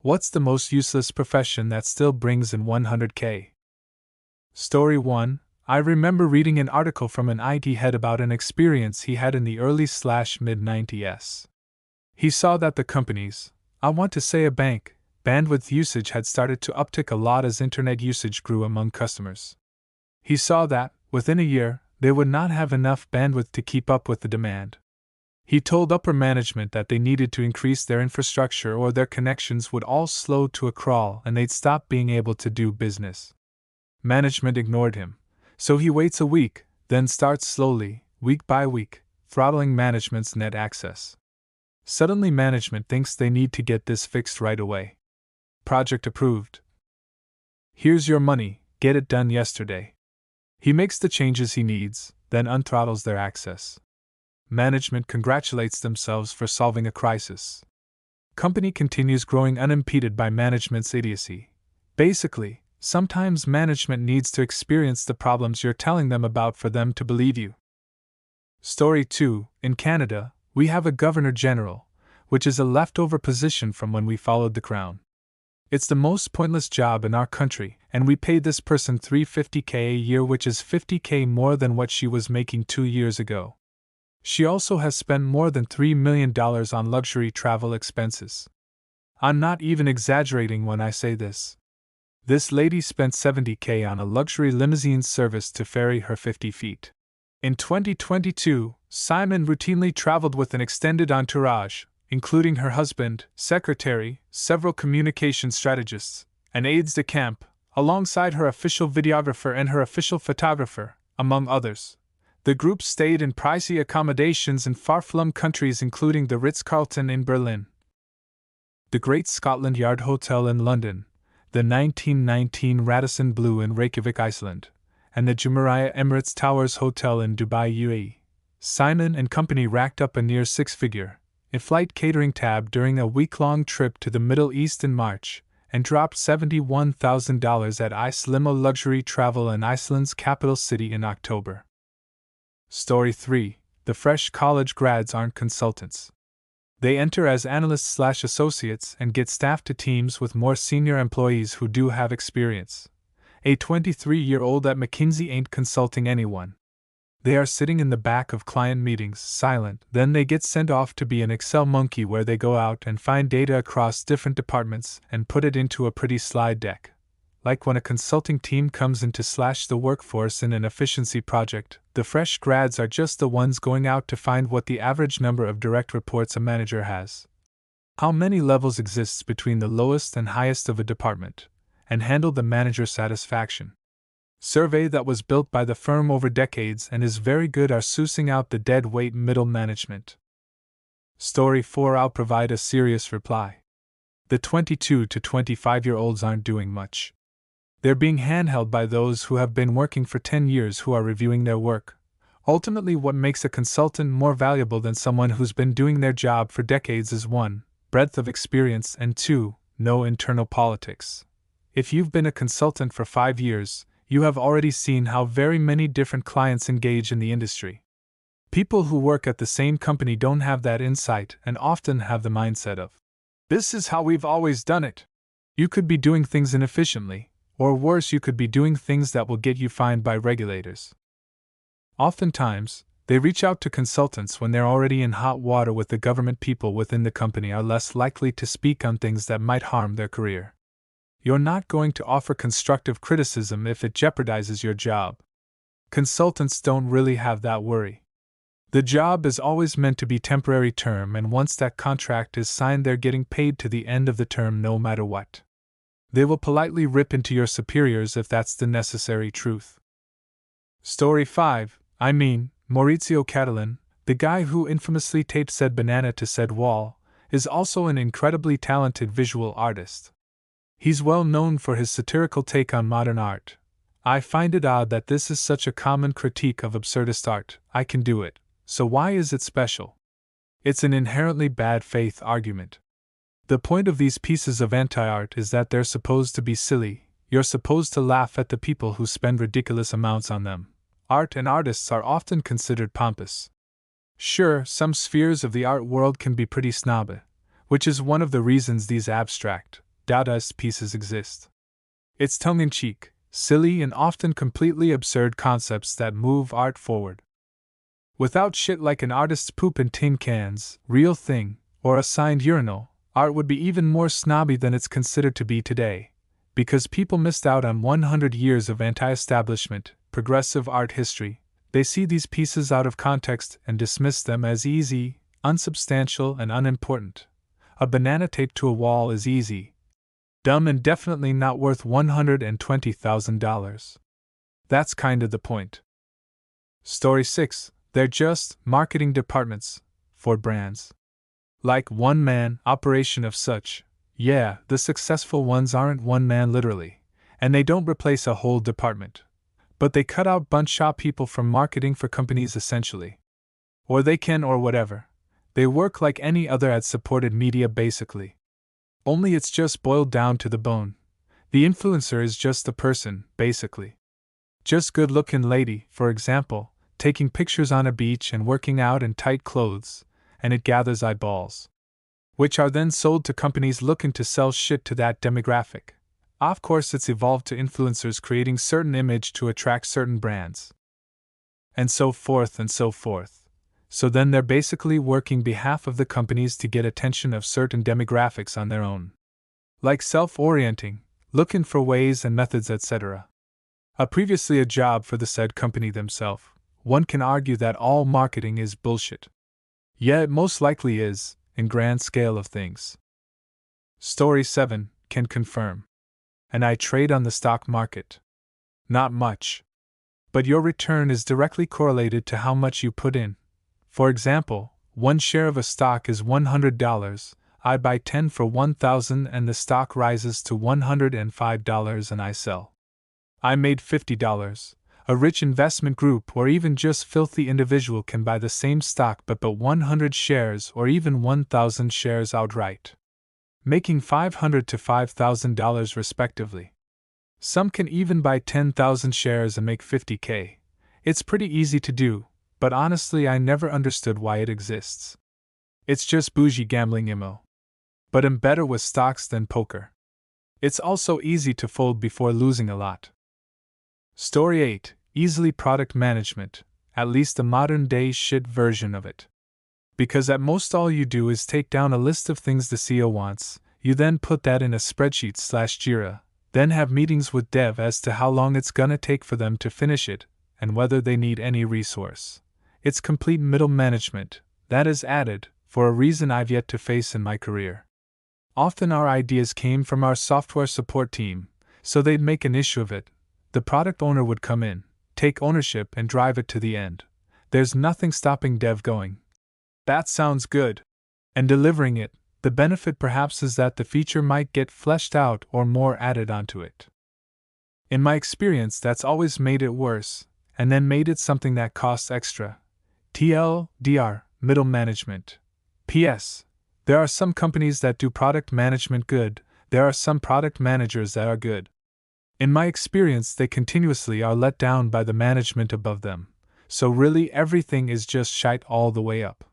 What's the most useless profession that still brings in 100K? Story 1. I remember reading an article from an IT head about an experience he had in the early/mid-90s. He saw that the company's, I want to say a bank, bandwidth usage had started to uptick a lot as internet usage grew among customers. He saw that, within a year, they would not have enough bandwidth to keep up with the demand. He told upper management that they needed to increase their infrastructure or their connections would all slow to a crawl and they'd stop being able to do business. Management ignored him, so he waits a week, then starts slowly, week by week, throttling management's net access. Suddenly management thinks they need to get this fixed right away. Project approved. Here's your money, get it done yesterday. He makes the changes he needs, then unthrottles their access. Management congratulates themselves for solving a crisis. Company continues growing unimpeded by management's idiocy. Basically, sometimes management needs to experience the problems you're telling them about for them to believe you. Story 2. In Canada, we have a Governor General, which is a leftover position from when we followed the Crown. It's the most pointless job in our country, and we pay this person $350K a year, which is $50K more than what she was making 2 years ago. She also has spent more than $3 million on luxury travel expenses. I'm not even exaggerating when I say this. This lady spent $70K on a luxury limousine service to ferry her 50 feet. In 2022, Simon routinely traveled with an extended entourage, including her husband, secretary, several communication strategists, and aides de camp, alongside her official videographer and her official photographer, among others. The group stayed in pricey accommodations in far-flung countries including the Ritz-Carlton in Berlin, the Great Scotland Yard Hotel in London, the 1919 Radisson Blu in Reykjavik, Iceland, and the Jumeirah Emirates Towers Hotel in Dubai, UAE. Simon and company racked up a near six-figure, in-flight catering tab during a week-long trip to the Middle East in March, and dropped $71,000 at Ice Limo Luxury Travel in Iceland's capital city in October. Story 3. The fresh college grads aren't consultants. They enter as analysts/associates and get staffed to teams with more senior employees who do have experience. A 23-year-old at McKinsey ain't consulting anyone. They are sitting in the back of client meetings, silent, then they get sent off to be an Excel monkey where they go out and find data across different departments and put it into a pretty slide deck. Like when a consulting team comes in to slash the workforce in an efficiency project, the fresh grads are just the ones going out to find what the average number of direct reports a manager has, how many levels exists between the lowest and highest of a department, and handle the manager satisfaction survey that was built by the firm over decades and is very good are sussing out the dead weight middle management. Story 4. I'll provide a serious reply. The 22 to 25-year-olds aren't doing much. They're being handheld by those who have been working for 10 years who are reviewing their work. Ultimately, what makes a consultant more valuable than someone who's been doing their job for decades is 1. Breadth of experience, and 2. No internal politics. If you've been a consultant for 5 years, you have already seen how very many different clients engage in the industry. People who work at the same company don't have that insight and often have the mindset of, "This is how we've always done it." You could be doing things inefficiently. Or worse, you could be doing things that will get you fined by regulators. Oftentimes, they reach out to consultants when they're already in hot water with the government. People within the company are less likely to speak on things that might harm their career. You're not going to offer constructive criticism if it jeopardizes your job. Consultants don't really have that worry. The job is always meant to be temporary term, and once that contract is signed, they're getting paid to the end of the term no matter what. They will politely rip into your superiors if that's the necessary truth. Story 5. Maurizio Catalan, the guy who infamously taped said banana to said wall, is also an incredibly talented visual artist. He's well known for his satirical take on modern art. I find it odd that this is such a common critique of absurdist art. I can do it, so why is it special? It's an inherently bad faith argument. The point of these pieces of anti-art is that they're supposed to be silly. You're supposed to laugh at the people who spend ridiculous amounts on them. Art and artists are often considered pompous. Sure, some spheres of the art world can be pretty snobby, which is one of the reasons these abstract, Dadaist pieces exist. It's tongue-in-cheek, silly, and often completely absurd concepts that move art forward. Without shit like an artist's poop in tin cans, real thing, or a signed urinal, art would be even more snobby than it's considered to be today, because people missed out on 100 years of anti-establishment, progressive art history. They see these pieces out of context and dismiss them as easy, unsubstantial, and unimportant. A banana taped to a wall is easy, dumb, and definitely not worth $120,000. That's kind of the point. Story 6. They're just marketing departments for brands. Like one-man operation of such. Yeah, the successful ones aren't one-man literally, and they don't replace a whole department. But they cut out bunch-shop people from marketing for companies essentially. Or they can, or whatever. They work like any other ad-supported media basically. Only it's just boiled down to the bone. The influencer is just the person, basically. Just good-looking lady, for example, taking pictures on a beach and working out in tight clothes, and it gathers eyeballs, which are then sold to companies looking to sell shit to that demographic. Of course, it's evolved to influencers creating certain image to attract certain brands. And so forth and so forth. So then they're basically working behalf of the companies to get attention of certain demographics on their own. Like self-orienting, looking for ways and methods, etc. Previously a job for the said company themselves. One can argue that all marketing is bullshit. Yeah, it most likely is, in grand scale of things. Story 7, can confirm. And I trade on the stock market. Not much. But your return is directly correlated to how much you put in. For example, one share of a stock is $100, I buy 10 for $1,000 and the stock rises to $105 and I sell. I made $50. A rich investment group or even just filthy individual can buy the same stock but 100 shares or even 1,000 shares outright, making $500 to $5,000 respectively. Some can even buy 10,000 shares and make $50K. It's pretty easy to do, but honestly I never understood why it exists. It's just bougie gambling immo. But I'm better with stocks than poker. It's also easy to fold before losing a lot. Story 8. Easily product management, at least the modern-day shit version of it. Because at most all you do is take down a list of things the CEO wants, you then put that in a spreadsheet/Jira, then have meetings with dev as to how long it's gonna take for them to finish it, and whether they need any resource. It's complete middle management, that is added, for a reason I've yet to face in my career. Often our ideas came from our software support team, so they'd make an issue of it. The product owner would come in, take ownership and drive it to the end. There's nothing stopping dev going, that sounds good, and delivering it. The benefit perhaps is that the feature might get fleshed out or more added onto it. In my experience, that's always made it worse, and then made it something that costs extra. TLDR, middle management. P.S. There are some companies that do product management good, there are some product managers that are good. In my experience, they continuously are let down by the management above them, so really everything is just shite all the way up.